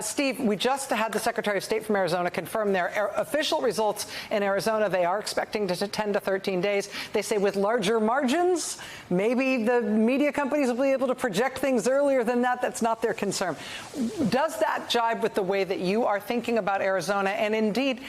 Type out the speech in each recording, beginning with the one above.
Steve, we just had the Secretary of State from Arizona confirm their official results in Arizona. They are expecting to 10 to 13 days. They say with larger margins, maybe the media companies will be able to project things earlier than that. That's not their concern. Does that jibe with the way that you are thinking about Arizona? And indeed,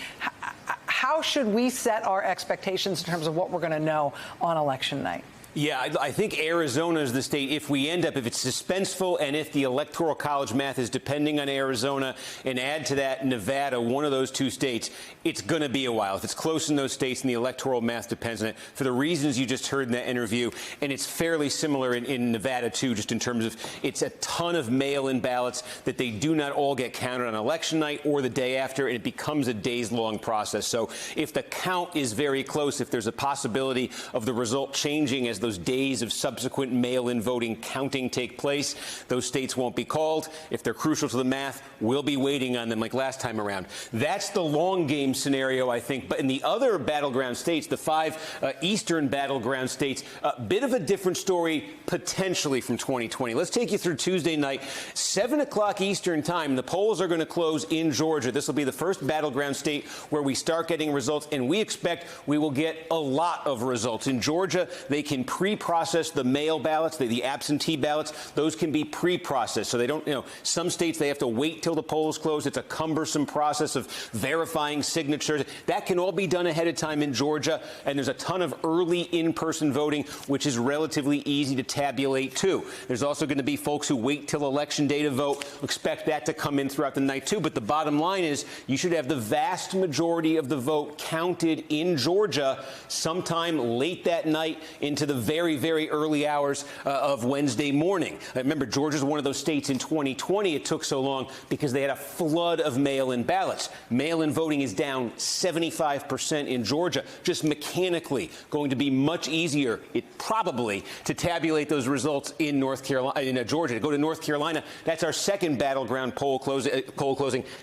how should we set our expectations in terms of what we're going to know on election night? Yeah, I think Arizona is the state, if it's suspenseful and if the Electoral College math is depending on Arizona, and add to that Nevada, one of those two states, it's going to be a while. If it's close in those states and the electoral math depends on it, for the reasons you just heard in that interview, and it's fairly similar in Nevada, too, just in terms of it's a ton of mail-in ballots that they do not all get counted on election night or the day after, and it becomes a days-long process. So if the count is very close, if there's a possibility of the result changing as those days of subsequent mail-in voting counting take place, those states won't be called. If they're crucial to the math, we'll be waiting on them like last time around. That's the long game scenario, I think. But in the other battleground states, the 5 eastern battleground states, a bit of a different story potentially from 2020. Let's take you through Tuesday night, 7 o'clock Eastern time. The polls are going to close in Georgia. This will be the first battleground state where we start getting results, and we expect we will get a lot of results. In Georgia, they can pre-process the mail ballots, the absentee ballots. Those can be pre-processed. So they don't, some states they have to wait till the polls close. It's a cumbersome process of verifying signatures. That can all be done ahead of time in Georgia. And there's a ton of early in-person voting, which is relatively easy to tabulate, too. There's also going to be folks who wait till Election Day to vote. Expect that to come in throughout the night, too. But the bottom line is you should have the vast majority of the vote counted in Georgia sometime late that night into the very, very early hours of Wednesday morning. Remember, Georgia's one of those states in 2020 it took so long because they had a flood of mail-in ballots. Mail-in voting is down 75% in Georgia, just mechanically going to be much easier, probably, to tabulate those results in North Carolina, in Georgia. To go to North Carolina, that's our second battleground poll closing,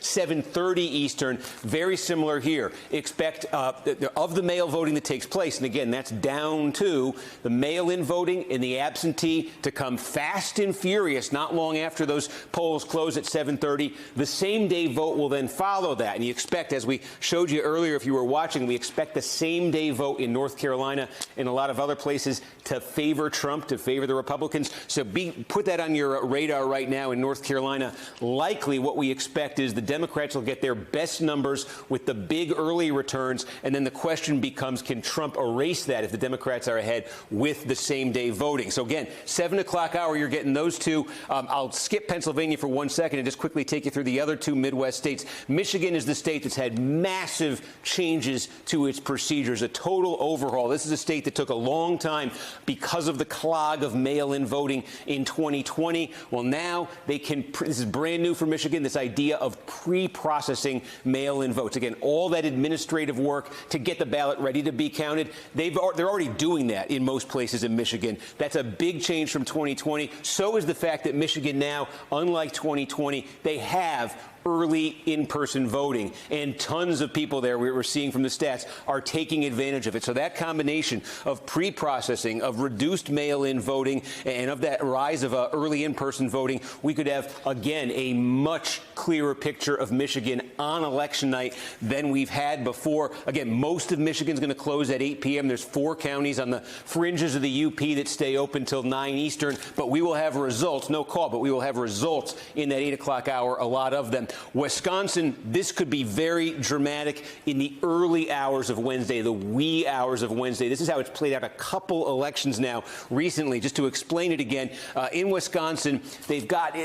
7:30 Eastern. Very similar here. Expect of the mail voting that takes place, and again, that's down to the mail-in voting and the absentee to come fast and furious not long after those polls close at 7:30. The same-day vote will then follow that. And you expect, as we showed you earlier if you were watching, we expect the same-day vote in North Carolina and a lot of other places to favor Trump, to favor the Republicans. So put that on your radar right now. In North Carolina, likely what we expect is the Democrats will get their best numbers with the big early returns. And then the question becomes, can Trump erase that if the Democrats are ahead with the same-day voting? So again, 7 o'clock hour, you're getting those two. I'll skip Pennsylvania for 1 second and just quickly take you through the other two Midwest states. Michigan is the state that's had massive changes to its procedures, a total overhaul. This is a state that took a long time because of the clog of mail-in voting in 2020. Well, now they can, this is brand new for Michigan, this idea of pre-processing mail-in votes. Again, all that administrative work to get the ballot ready to be counted, they're already doing that in most places in Michigan. That's a big change from 2020. So is the fact that Michigan now, unlike 2020, they have early in-person voting, and tons of people there, we're seeing from the stats, are taking advantage of it. So that combination of pre-processing, of reduced mail-in voting, and of that rise of early in-person voting, we could have, again, a much clearer picture of Michigan on election night than we've had before. Again, most of Michigan's going to close at 8 p.m. There's 4 counties on the fringes of the UP that stay open till 9 Eastern, but we will have results, no call, but we will have results in that 8 o'clock hour, a lot of them. Wisconsin, this could be very dramatic in the early hours of Wednesday, the wee hours of Wednesday. This is how it's played out a couple elections now recently. Just to explain it again, in Wisconsin, they've got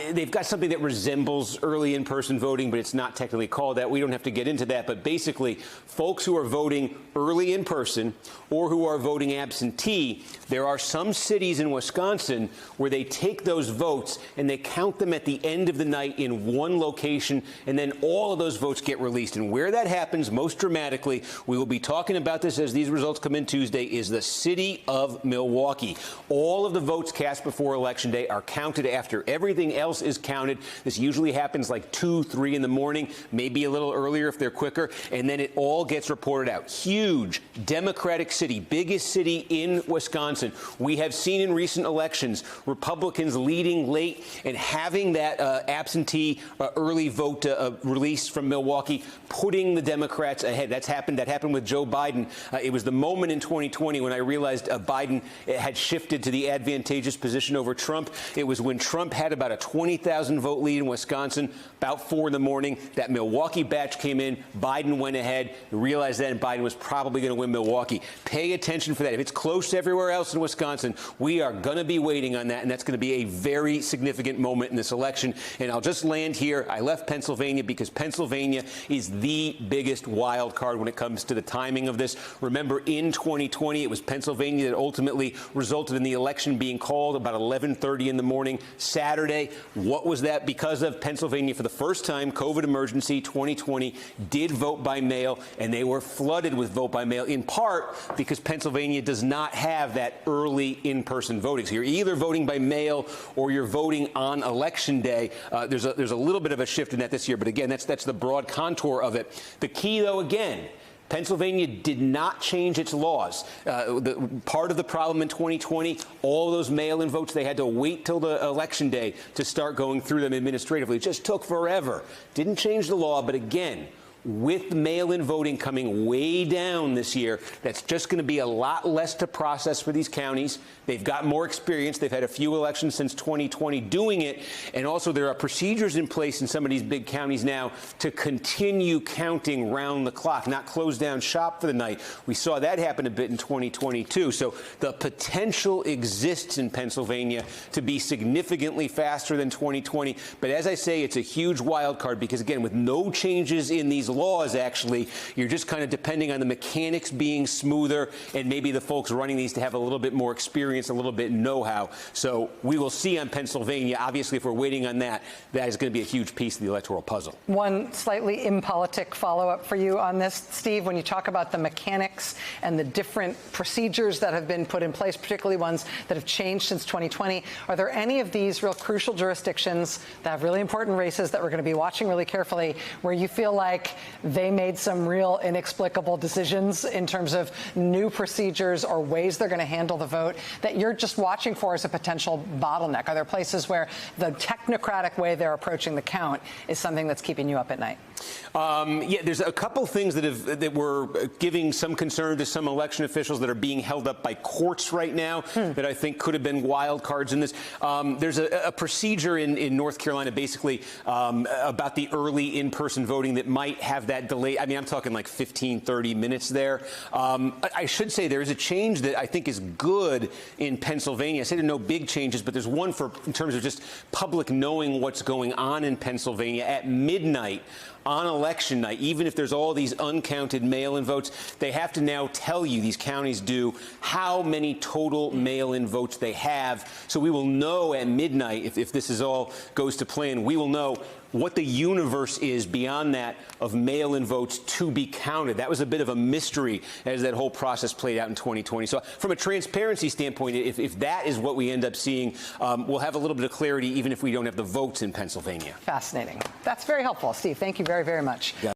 something that resembles early in-person voting, but it's not technically called that. We don't have to get into that. But basically, folks who are voting early in person or who are voting absentee, there are some cities in Wisconsin where they take those votes and they count them at the end of the night in one location, and then all of those votes get released. And where that happens most dramatically, we will be talking about this as these results come in Tuesday, is the city of Milwaukee. All of the votes cast before Election Day are counted after everything else is counted. This usually happens like 2, 3 in the morning, maybe a little earlier if they're quicker, and then it all gets reported out. Huge Democratic city, biggest city in Wisconsin. Wisconsin. We have seen in recent elections Republicans leading late and having that absentee early vote release from Milwaukee, putting the Democrats ahead. That happened with Joe Biden. It was the moment in 2020 when I realized Biden had shifted to the advantageous position over Trump. It was when Trump had about a 20,000 vote lead in Wisconsin, about 4 in the morning. That Milwaukee batch came in. Biden went ahead, realized that Biden was probably going to win Milwaukee. Pay attention for that. If it's close to everywhere else in Wisconsin, we are going to be waiting on that, and that's going to be a very significant moment in this election. And I'll just land here. I left Pennsylvania because Pennsylvania is the biggest wild card when it comes to the timing of this. Remember, in 2020, it was Pennsylvania that ultimately resulted in the election being called about 11:30 in the morning Saturday. What was that because of? Pennsylvania, for the first time, COVID emergency 2020, did vote by mail, and they were flooded with vote by mail, in part because Pennsylvania does not have that early in-person voting. So you're either voting by mail or you're voting on election day. There's a little bit of a shift in that this year, but again, that's the broad contour of it. The key, though, again, Pennsylvania did not change its laws. Part of the problem in 2020, all those mail-in votes, they had to wait till the election day to start going through them administratively. It just took forever. Didn't change the law, but again, with mail-in voting coming way down this year, that's just going to be a lot less to process for these counties. They've got more experience. They've had a few elections since 2020 doing it. And also there are procedures in place in some of these big counties now to continue counting round the clock, not close down shop for the night. We saw that happen a bit in 2022. So the potential exists in Pennsylvania to be significantly faster than 2020. But as I say, it's a huge wild card because, again, with no changes in these laws, actually, you're just kind of depending on the mechanics being smoother and maybe the folks running these to have a little bit more experience, a little bit know-how. So we will see on Pennsylvania. Obviously, if we're waiting on that, that is going to be a huge piece of the electoral puzzle. One slightly impolitic follow-up for you on this, Steve. When you talk about the mechanics and the different procedures that have been put in place, particularly ones that have changed since 2020, are there any of these real crucial jurisdictions that have really important races that we're going to be watching really carefully where you feel like they made some real inexplicable decisions in terms of new procedures or ways they're going to handle the vote that you're just watching for as a potential bottleneck? Are there places where the technocratic way they're approaching the count is something that's keeping you up at night? Yeah, there's a couple things that were giving some concern to some election officials that are being held up by courts right now that I think could have been wild cards in this. There's a procedure in North Carolina, basically, about the early in-person voting that might have that delay. I mean, I'm talking like 15, 30 minutes there. I should say there is a change that I think is good in Pennsylvania. I say there are no big changes, but there's one in terms of just public knowing what's going on in Pennsylvania at midnight on election night. Even if there's all these uncounted mail-in votes, they have to now tell you, these counties do, how many total mail-in votes they have. So we will know at midnight, if this is all goes to plan, we will know what the universe is beyond that of mail-in votes to be counted. That was a bit of a mystery as that whole process played out in 2020. So from a transparency standpoint, if that is what we end up seeing, we'll have a little bit of clarity even if we don't have the votes in Pennsylvania. Fascinating. That's very helpful, Steve. Thank you very, very much. Yeah.